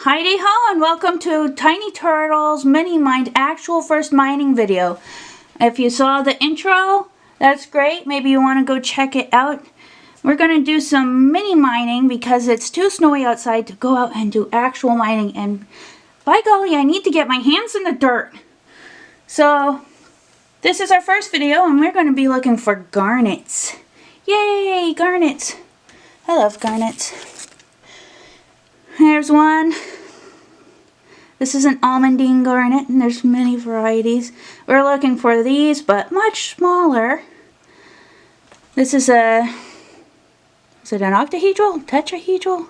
Heidi ho and welcome to Tiny Turtle's Mini Mined actual first mining video. If you saw the intro, that's great. Maybe you want to go check it out. We're going to do some mini mining because it's too snowy outside to go out and do actual mining. And by golly, I need to get my hands in the dirt. So this is our first video and we're going to be looking for garnets. Yay, garnets. I love garnets. Here's one. This is an almandine garnet, and there's many varieties. We're looking for these, but much smaller. This is a, is it an octahedral? Tetrahedral?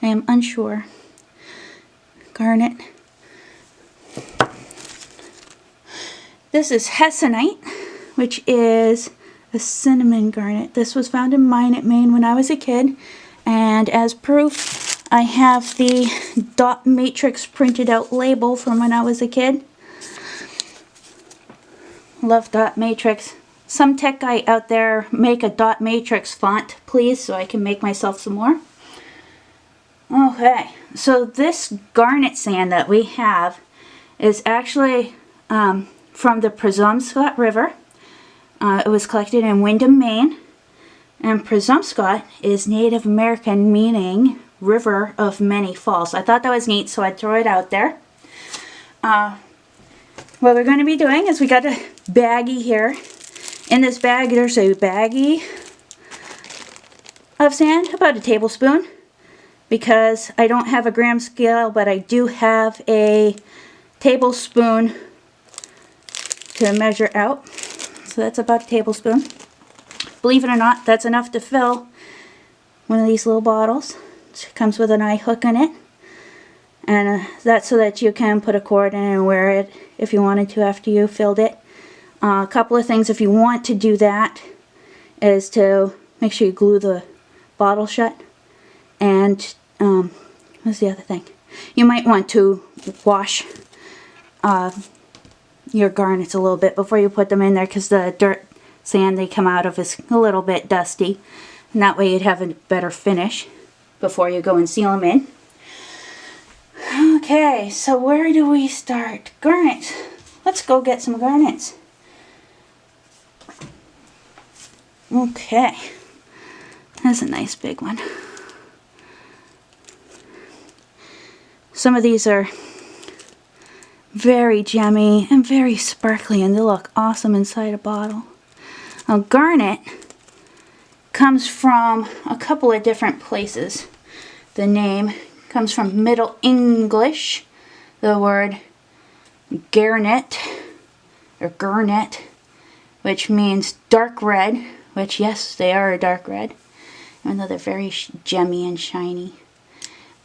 I am unsure. Garnet. This is hessonite, which is a cinnamon garnet. This was found in Minot, Maine when I was a kid, and as proof, I have the dot matrix printed out label from when I was a kid. Love dot matrix. Some tech guy out there, make a dot matrix font, please, so I can make myself some more. Okay, so this garnet sand that we have is actually from the Presumpscot River. It was collected in Windham, Maine. And Presumpscot is Native American, meaning river of many falls. I thought that was neat, so I'd throw it out there. What we're going to be doing is we got a baggie here. In this bag there's a baggie of sand, about a tablespoon, because I don't have a gram scale, but I do have a tablespoon to measure out. So that's about a tablespoon. Believe it or not, that's enough to fill one of these little bottles. It comes with an eye hook in it, and that's so that you can put a cord in and wear it if you wanted to after you filled it. A couple of things if you want to do that is to make sure you glue the bottle shut, and what's the other thing? You might want to wash your garnets a little bit before you put them in there, because the dirt sand they come out of is a little bit dusty, and that way you'd have a better finish before you go and seal them in. Okay, so where do we start? Garnets. Let's go get some garnets. Okay, that's a nice big one. Some of these are very gemmy and very sparkly, and they look awesome inside a bottle. Now, garnet comes from a couple of different places. The name comes from Middle English, the word garnet, or garnet, which means dark red, which, yes, they are a dark red, even though they're very gemmy and shiny.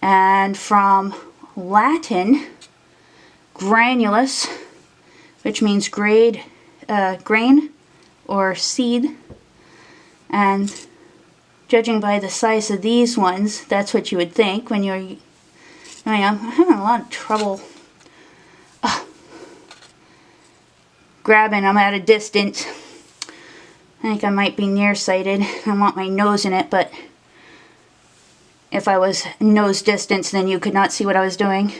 And from Latin, granulus, which means grain or seed. And judging by the size of these ones, that's what you would think when you're... I'm having a lot of trouble grabbing them at a distance. I think I might be nearsighted. I want my nose in it, but if I was nose distance, then you could not see what I was doing.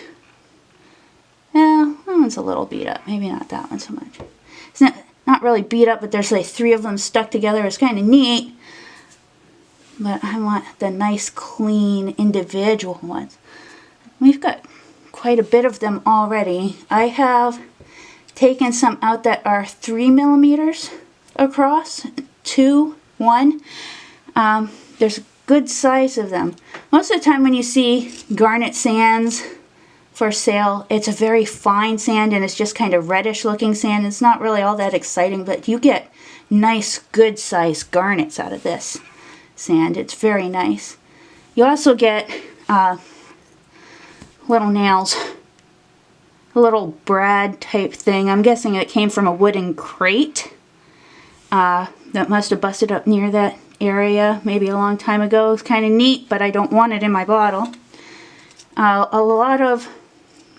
Yeah, that one's a little beat up. Maybe not that one so much. It's not really beat up, but there's like 3 of them stuck together. It's kind of neat. But I want the nice, clean, individual ones. We've got quite a bit of them already. I have taken some out that are 3 millimeters across, 2, 1. There's a good size of them. Most of the time when you see garnet sands for sale, it's a very fine sand, and it's just kind of reddish looking sand. It's not really all that exciting, but you get nice, good sized garnets out of this sand. It's very nice. You also get little nails, a little brad type thing. I'm guessing it came from a wooden crate that must have busted up near that area maybe a long time ago. It's kind of neat, but I don't want it in my bottle. A lot of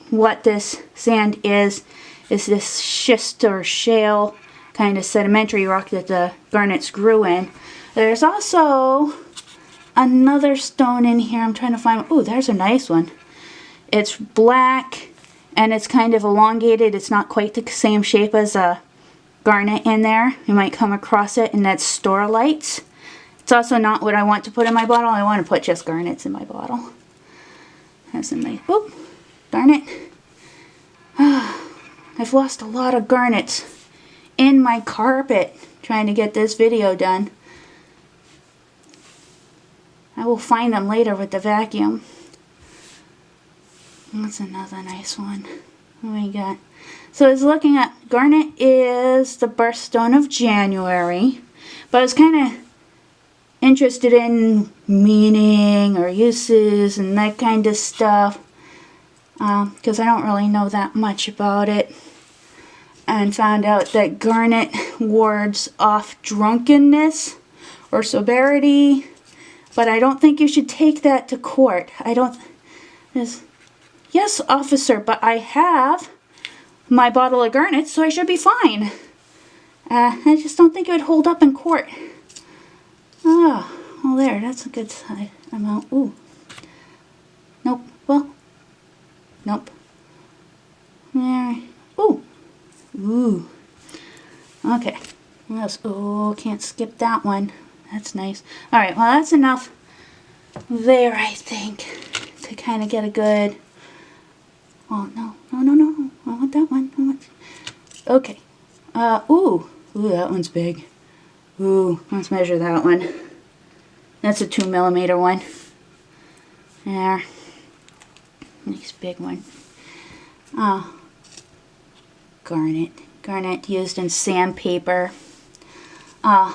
what this sand is this schist or shale kind of sedimentary rock that the garnets grew in. There's also another stone in here. I'm trying to find, oh, there's a nice one. It's black and it's kind of elongated. It's not quite the same shape as a garnet in there. You might come across it, and that's Storalites. It's also not what I want to put in my bottle. I want to put just garnets in my bottle. That's a nice, whoop, darn it. I've lost a lot of garnets in my carpet trying to get this video done. I will find them later with the vacuum. That's another nice one. What do we got? So I was looking at, garnet is the birthstone of January, but I was kind of interested in meaning or uses and that kind of stuff, because I don't really know that much about it, and found out that garnet wards off drunkenness or sobriety, but I don't think you should take that to court. I don't, yes, officer, but I have my bottle of garnets, so I should be fine. I just don't think it would hold up in court. Oh, well there, that's a good side amount. Ooh. Nope. Well, nope. There. Ooh. Ooh. Okay. What else? Oh, can't skip that one. That's nice. Alright, well that's enough there, I think, to kind of get a good... Oh, no. No, no, no. I want that one. I want... Okay. Ooh. Ooh, that one's big. Ooh, let's measure that one. That's a 2mm one. There. Nice big one. Oh. Garnet. Garnet used in sandpaper. A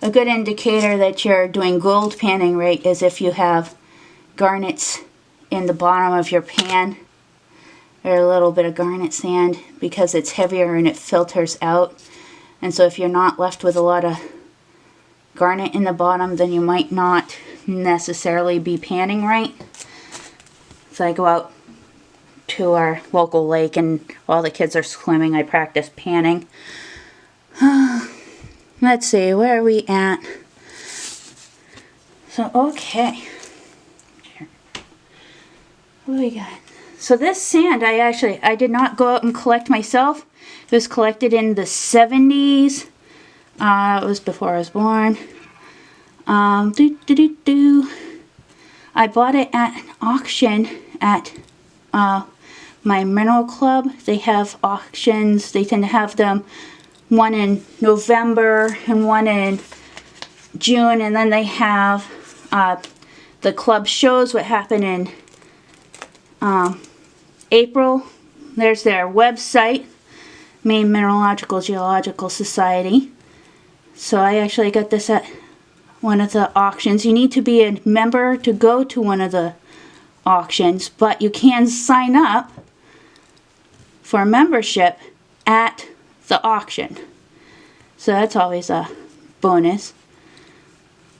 good indicator that you're doing gold panning right is if you have garnets in the bottom of your pan, or a little bit of garnet sand, because it's heavier and it filters out. And so if you're not left with a lot of garnet in the bottom, then you might not necessarily be panning right. So I go out to our local lake, and while the kids are swimming, I practice panning. Let's see, where are we at? So, okay. What do we got? So this sand, I did not go out and collect myself. It was collected in the 70s. It was before I was born. I bought it at an auction at my mineral club. They have auctions. They tend to have them one in November and one in June, and then they have the club shows what happened in April. There's their website, Maine Mineralogical Geological Society. So I actually got this at one of the auctions. You need to be a member to go to one of the auctions, but you can sign up for membership at the auction. So that's always a bonus.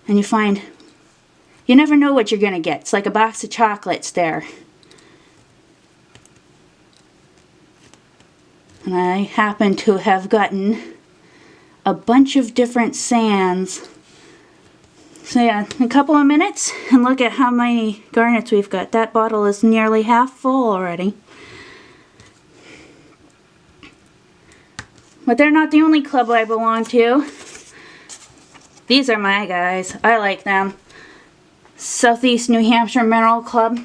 And you never know what you're going to get. It's like a box of chocolates there. And I happen to have gotten a bunch of different sands. So yeah, a couple of minutes and look at how many garnets we've got. That bottle is nearly half full already. But they're not the only club I belong to. These are my guys. I like them. Southeast New Hampshire Mineral Club.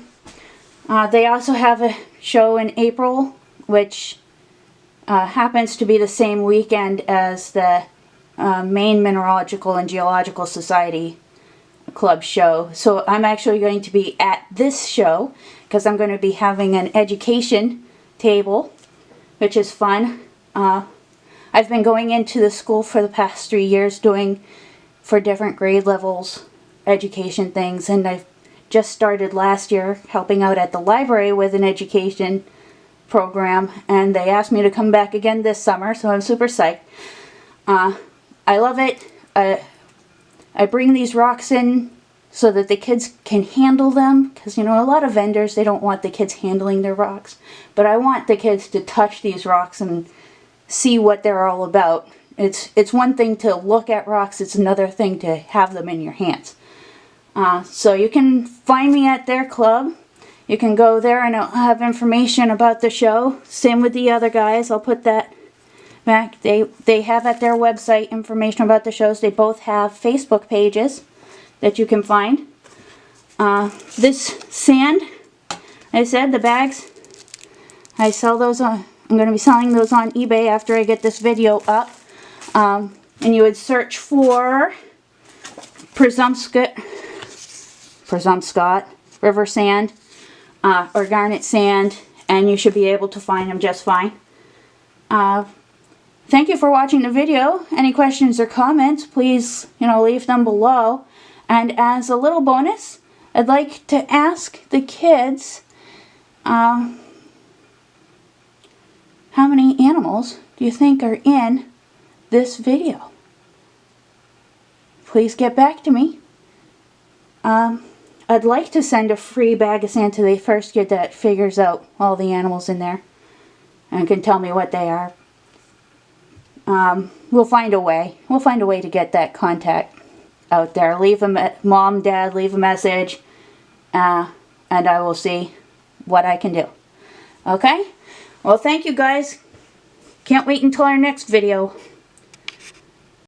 They also have a show in April, which happens to be the same weekend as the Maine Mineralogical and Geological Society Club show. So I'm actually going to be at this show because I'm going to be having an education table, which is fun. I've been going into the school for the past 3 years doing for different grade levels education things, and I've just started last year helping out at the library with an education program, and they asked me to come back again this summer, so I'm super psyched. I love it. I bring these rocks in so that the kids can handle them, because you know, a lot of vendors, they don't want the kids handling their rocks, but I want the kids to touch these rocks and see what they're all about. It's one thing to look at rocks, it's another thing to have them in your hands. So you can find me at their club. You can go there and it'll have information about the show. Same with the other guys. I'll put that back. They have at their website information about the shows. They both have Facebook pages that you can find. This sand, I said, the bags, I sell those on, I'm going to be selling those on eBay after I get this video up. And you would search for Presumpscot River sand or garnet sand, and you should be able to find them just fine. Thank you for watching the video. Any questions or comments, please, leave them below. And as a little bonus, I'd like to ask the kids, how many animals do you think are in this video? Please get back to me. I'd like to send a free bag of sand to the first kid that figures out all the animals in there and can tell me what they are. We'll find a way. We'll find a way to get that contact out there. Leave Mom, Dad, leave a message, and I will see what I can do. Okay? Well, thank you guys. Can't wait until our next video.